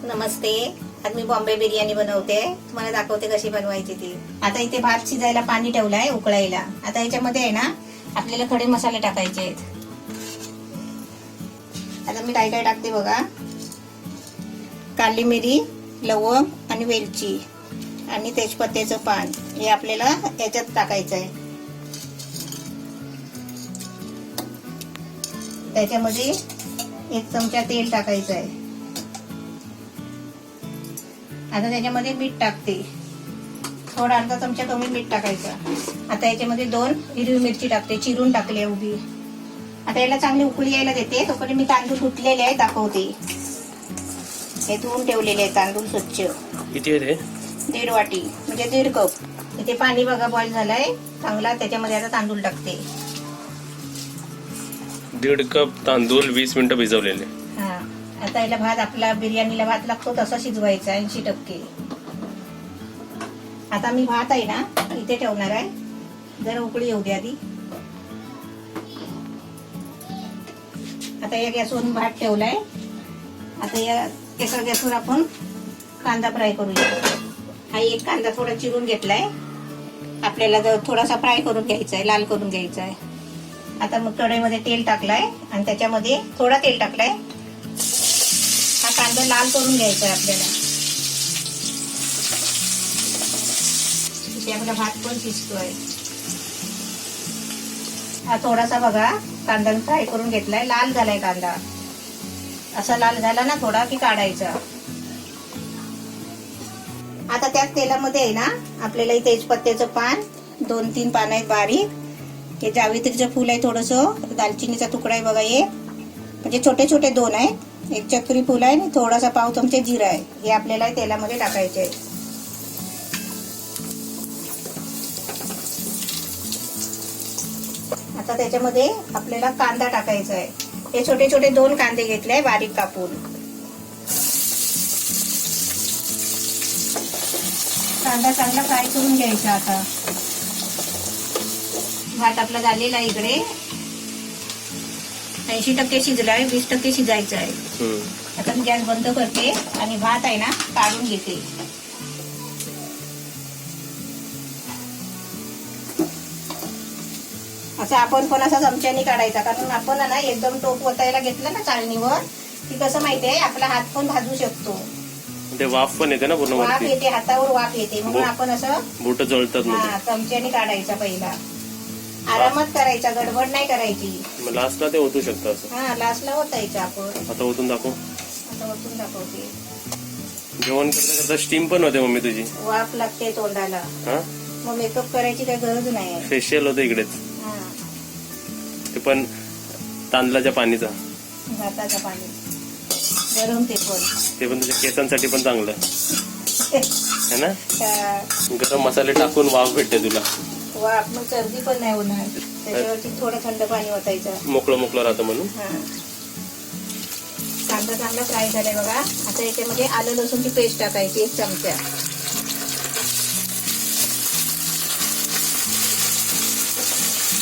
नमस्ते. आज मी बॉम्बे बिर्याणी बनवते. तुम्हाला दाखवते कशी बनवायची ती. आता इथे भात शिजायला पाणी ठेवलाय उकळायला. आता याच्यामध्ये आहे ना आपल्याला खडे मसाले टाकायचे आहेत. आता मी काय काय टाकते बघा. काली मिरी, लवंग आणि वेलची आणि तेजपत्त्याचं पान हे आपल्याला याच्यात टाकायचं आहे. त्याच्यामध्ये 1 चमचा तेल टाकायचं आहे. आता त्याच्यामध्ये मीठ टाकते. थोडा अर्धा चमचा कमी मीठ टाकायचा. आता याच्यामध्ये 2 हिरवी मिरची टाकते, चिरून टाकली उभी. आता याला चांगली उकळी यायला देते. तोपर्यंत मी तांदूळ धुतलेले आहे दाखवते. हे धुवून ठेवलेले आहे तांदूळ स्वच्छ. किती आहे? 1.5 वाटी म्हणजे 1.5 कप. इथे पाणी बघा बॉईल झालाय चांगला. त्याच्यामध्ये आता तांदूळ टाकते. 1.5 कप तांदूळ 20 मिनिटं भिजवलेले. हा. आता याला भात आपला बिर्याणीला भात लागतो तसा शिजवायचा 80%. आता मी भात आहे ना इथे ठेवणार आहे. जरा उकळी येऊ दे आधी. आता या गॅसवरून भात ठेवलाय. आता या एका गॅसवर आपण कांदा फ्राय करूया. हा एक कांदा थोडा चिरून घेतलाय. आपल्याला जर थोडासा फ्राय करून घ्यायचा आहे, लाल करून घ्यायचा आहे. आता मग कढईमध्ये तेल टाकलाय आणि त्याच्यामध्ये थोडा तेल टाकलाय. हा कांदा लाल करून घ्यायचा आहे आपल्याला. इथे आपला भात पण शिजतोय. हा थोडासा बघा कांदा फ्राय करून घेतलाय. लाल झालाय कांदा. असा लाल झाला ना थोडा की काढायचा. आता त्याच तेलामध्ये आहे ना आपल्याला इथे तेजपत्त्याचं पान 2-3 पान आहेत बारीक. हे जावित्रीचं फूल आहे थोडंसं. दालचिनीचा तुकडा आहे बघा एक. म्हणजे छोटे छोटे 2 आहेत. एक चक्री फूल आहे आणि थोडासा पाव चमचा जिरा आहे. हे आपल्याला तेलामध्ये टाकायचे आहे. आता त्याच्यामध्ये आपल्याला कांदा टाकायचा आहे. हे छोटे छोटे 2 कांदे घेतले बारीक कापून. कांदा चांगला फ्राय करून घ्यायचा. आता भात आपला झालेला आहे. इकडे 80% शिजलाय. 20% शिजायचं आहे. आता मी गॅस बंद करते आणि भात आहे ना काढून घेते. असं आपण पण असा चमच्याने काढायचा. कारण आपण ना एकदम टोप ओतायला घेतलं ना चाळणीवर की कसं माहितीये आपला हात पण भाजू शकतो. ते वाफ पण येते ना पूर्ण. वाफ येते, हातावर वाफ येते. म्हणून आपण असं बोट जळतात. चमच्याने काढायचा. पहिला आरामात करायचा, गडबड नाही करायची. लास्टला ते ओतू शकतं असं. हा लास्टला ओतायचं आपण. आता ओतून दाखव. आता ओतून दाखवते. जेवण करता करता स्टीम पण होते मम्मी तुझी. वाफ लागते तोंडाला. मग मेकअप करायची काही गरज नाही. फेशियल होतं इकडेच. ते पण तांदळाच्या पाणीचा. भाताचं पाणी गरम. ते पण तुझ्या केसांसाठी पण चांगलं है ना. गरम मसाले टाकून वाफ भेटते तुला. वाफ मग सर्दी पण नाही होणार. त्याच्यावरती थोडं थंड पाणी ओतायचं. मोकळं मोकळं राहतं म्हणून. कांदा चांगला फ्राय झालाय बघा. आता याच्यामध्ये आलं लसूणची पेस्ट टाकायची 1 चमचा.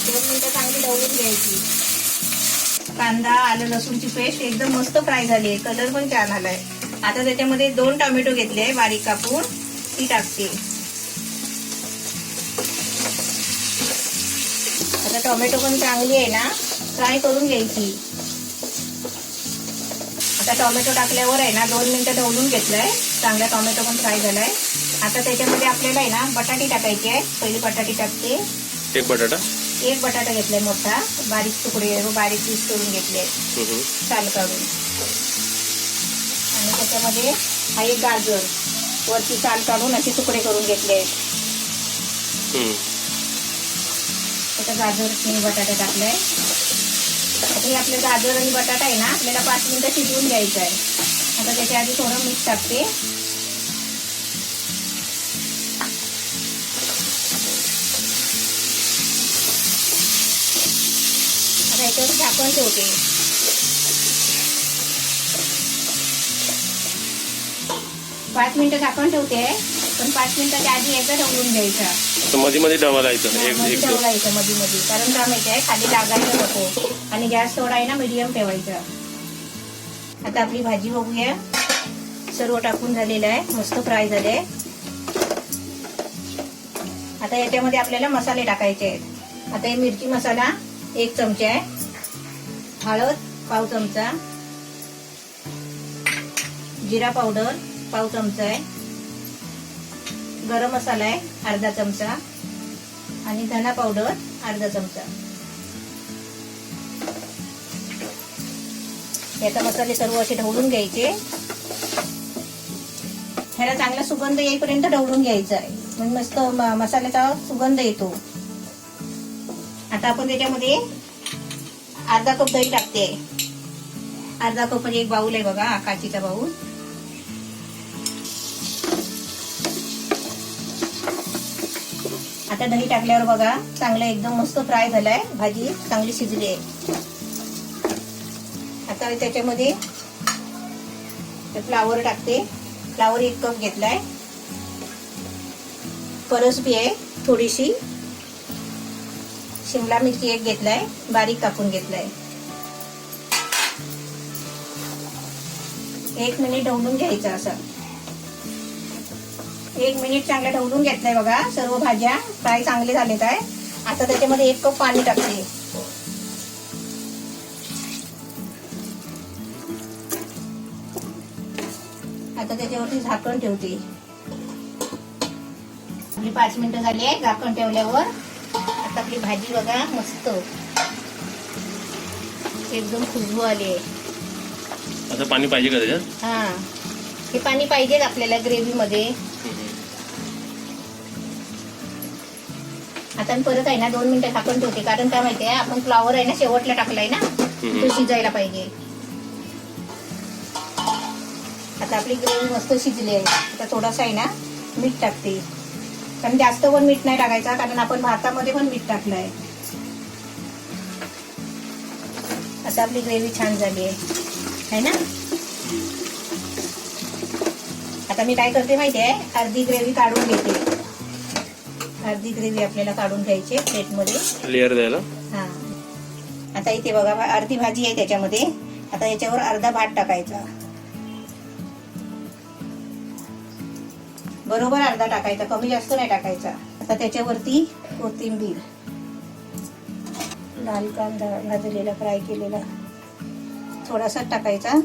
मिनिटं चांगली ढवळून घ्यायची. कांदा आलं लसूणची पेस्ट एकदम मस्त फ्राय झाली आहे. कलर पण छान आलाय. आता त्याच्यामध्ये 2 टोमॅटो घेतले बारीक कापून ती टाकते. आता टोमॅटो पण चांगली आहे ना फ्राय करून घ्यायची. आता टोमॅटो टाकल्यावर आहे ना 2 मिनिटं ढवळून घेतलंय. चांगला टोमॅटो पण फ्राय झालाय. आता त्याच्यामध्ये आपल्याला आहे ना बटाटे टाकायचे आहे. पहिली बटाटे टाकते. 1 बटाटा घेतलाय मोठा. बारीक तुकडे बारीक पीस करून घेतले साल काढून. आणि त्याच्यामध्ये हा एक गाजर वरची साल काढून असे तुकडे करून घेतले आहेत. आता गाजर आणि बटाटा टाकलाय. आता हे आपले गाजर आणि बटाटा आहे ना आपल्याला 5 मिनिटं शिजवून घ्यायचं आहे. आता त्याच्या आधी थोडं मीठ टाकते. आता याच्यावर झाकण ठेवते. 5 मिनिटं झाकण ठेवते. पण 5 मिनिटाच्या आधी एकदा ढवळून घ्यायचा. मध्ये मध्ये ढवळायचं. ढवळायचं मध्ये. कारण काय माहितीये खाली लागायचं नको. आणि गॅस थोडा आहे ना मीडियम ठेवायचा. आता आपली भाजी बघूया. सर्व टाकून झालेलं आहे, मस्त फ्राय झाले. आता याच्यामध्ये आपल्याला मसाले टाकायचे आहेत. आता हे मिरची मसाला 1 चमचा आहे, हळद पाव चमचा, जिरा पावडर पाव चमचा आहे, गरम मसाला आहे अर्धा चमचा आणि धना पावडर अर्धा चमचा. याचा मसाले सर्व असे ढवळून घ्यायचे. ह्याला चांगला सुगंध येईपर्यंत ढवळून घ्यायचा आहे, म्हणजे मस्त मसाल्याचा सुगंध येतो. आता आपण त्याच्यामध्ये अर्धा कप दही टाकते. अर्धा कप म्हणजे 1 बाउल आहे बघा, काचीचा बाउल. आता दही टाकल्यावर बघा चांगलं एकदम मस्त फ्राय झालाय, भाजी चांगली शिजली आहे. आता त्याच्यामध्ये फ्लावर टाकते. फ्लावर 1 कप घेतलाय. परसबी आहे थोडीशी. शिमला मिरची 1 घेतलाय, बारीक कापून घेतलाय. 1 मिनिट ढवळून घ्यायचं असं. 1 मिनिट चांगलं ढवळून घेतलंय बघा. सर्व भाज्या फ्राय चांगले झालेत आहे. आता त्याच्यामध्ये 1 कप पाणी टाकते. आता त्याच्यावरती झाकण ठेवते. आपली 5 मिनिटं झाली आहे झाकण ठेवल्यावर. आता आपली भाजी बघा मस्त एकदम खुशबू आली आहे. आता पाणी पाहिजे का त्याच्यात? हा, हे पाणी पाहिजे आपल्याला ग्रेव्ही मध्ये. आता मी परत आहे ना 2 मिनिटं झाकण ठेवते, कारण काय माहितीये आपण फ्लावर आहे ना शेवटला टाकलाय ना, तो शिजायला पाहिजे. आता आपली ग्रेव्ही मस्त शिजली आहे. आता थोडासा आहे ना मीठ टाकते, कारण जास्त पण मीठ नाही टाकायचा, कारण आपण भातामध्ये पण मीठ टाकलंय. आता आपली ग्रेव्ही छान झाली आहे ना. आता मी काय करते माहितीये, अर्धी ग्रेव्ही काढून घेते. अर्धी ग्रेव्ही आपल्याला काढून घ्यायची प्लेट मध्ये लेअर द्यायला. हा, आता इथे बघा अर्धी भाजी आहे त्याच्यामध्ये. आता याच्यावर अर्धा भात टाकायचा, बरोबर अर्धा टाकायचा, कमी जास्त नाही टाकायचा. आता त्याच्यावरती कोथिंबीर, लाल कांदा भाजलेला फ्राय केलेला थोडासा टाकायचा.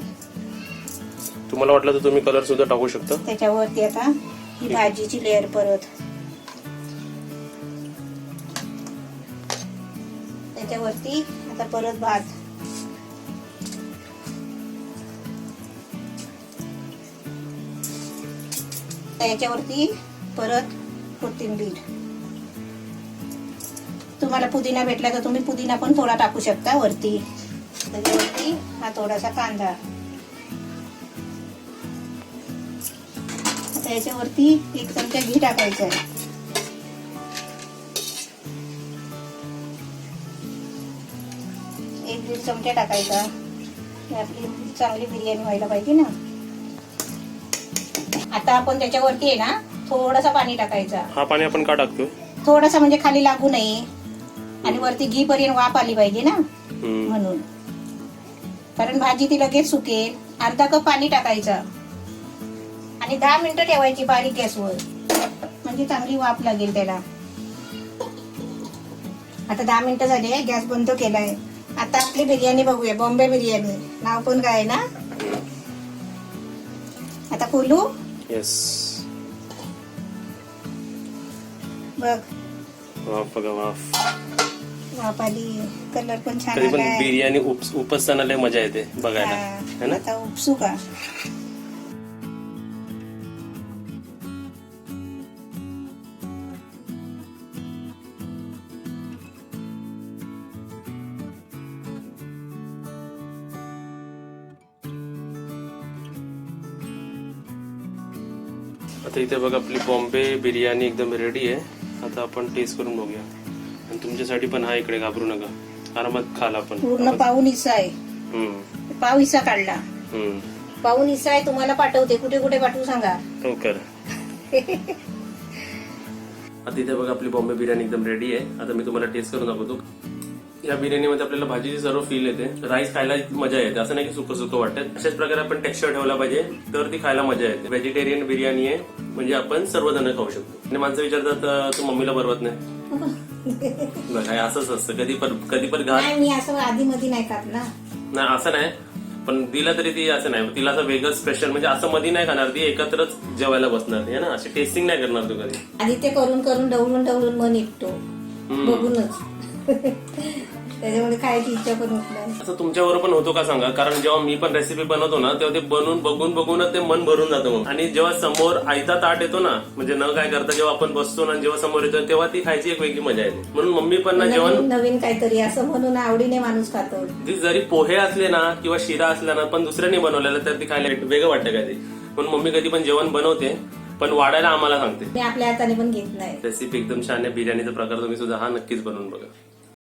तुम्हाला वाटलं तर तुम्ही कलर सुद्धा टाकू शकता. त्याच्यावरती आता ही भाजीची लेअर परत, त्याच्यावरती आता परत भात, याच्यावरती परत कोथिंबीर. तुम्हाला पुदिना भेटला तर तुम्ही पुदिना पण थोडा टाकू शकता वरती. त्याच्यावरती हा थोडासा कांदा. आता याच्यावरती 1 चमचा घी टाकायचं आहे. एक 1.5 चमचा टाकायचा. आपली चांगली बिर्याणी व्हायला पाहिजे ना. आता आपण त्याच्यावरती आहे ना थोडासा पाणी टाकायचा. हा पाणी आपण का टाकतो? थोडासा म्हणजे खाली लागू नये आणि वरती घी पर्यंत वाफ आली पाहिजे ना, म्हणून. कारण भाजी ती लगेच सुकेल. अर्धा कप पाणी टाकायचं आणि 10 मिनिटं ठेवायची बारीक गॅसवर, म्हणजे चांगली वाफ लागेल त्याला. आता 10 मिनिटं झाले, गॅस बंद केलाय. आता आपली बिर्याणी बघूया, बॉम्बे बिर्याणी नाव पण काय आहे ना. आता खोलू. येस, बघ वाफ बघा वाफ. वाफ आली, कलर पण छान कधी पण आलाय. बिर्याणी उपसताना लय मजा येते बघायला, है ना. आता उपसू का. आता इथे बघा आपली बॉम्बे बिर्याणी एकदम रेडी आहे. आता आपण टेस्ट करून बघूया. आणि तुमच्यासाठी पण हा इकडे, घाबरू नका, आरामात खाल आपण. पूर्ण पाऊन हिस्सा आहे. पाव हिस्सा काढला. पाऊन हिस्सा आहे, तुम्हाला पाठवते. कुठे कुठे पाठवू सांगा. हो कर. आता इथे बघा आपली बॉम्बे बिर्याणी एकदम रेडी आहे. आता मी तुम्हाला टेस्ट करून दाखवतो. या बिर्याणीमध्ये आपल्याला भाजीची सर्व फील येते, राईस खायला मजा येते, असं नाही की सुकं सुकं वाटत. अशाच प्रकारे आपण टेक्स्चर ठेवला पाहिजे तर ती खायला मजा येते. व्हेजिटेरियन बिर्याणी आहे म्हणजे आपण सर्वजण खाऊ शकतो. आणि माणसं विचारतात तू मम्मीला बरवत नाही. बघा असंच असतं, कधी पण घात नाही, मी असं आधी मध्ये नाही खात ना. नाही, असं नाही, पण दिला तरी ती असं नाही, तिला असं वेगळं स्पेशल म्हणजे असं मध्ये नाही खाणार, ती एकत्रच जेवायला बसणार आहे ना, अशी टेस्टिंग नाही करणार तू कधी. आधी ते करून करून ढवळून मन निघतो बघूनच. त्याच्यामुळे खायची इच्छा पण होत नाही. असं तुमच्यावर पण होतो का सांगा, कारण जेव्हा मी पण रेसिपी बनवतो ना तेव्हा ते बघूनच ते मन भरून जातं मग. आणि जेव्हा समोर आयता ताट येतो ना, म्हणजे न काय करता जेव्हा आपण बसतो ना, जेव्हा समोर येतो तेव्हा ती खायची एक वेगळी मजा येते. म्हणून मम्मी पण ना जेवण नवीन काहीतरी असं म्हणून आवडीने माणूस खातो. ती जरी पोहे असले ना किंवा शिरा असला ना पण दुसऱ्याने बनवलेलं तर ती खायला वेगळं वाटतं काय ते. म्हणून मम्मी कधी पण जेवण बनवते पण वाढायला आम्हाला सांगते. मी आपल्या हाताने पण घेत नाही. रेसिपी एकदम छान आहे. बिर्याणीचा प्रकार तुम्ही सुद्धा हा नक्कीच बनवून बघा.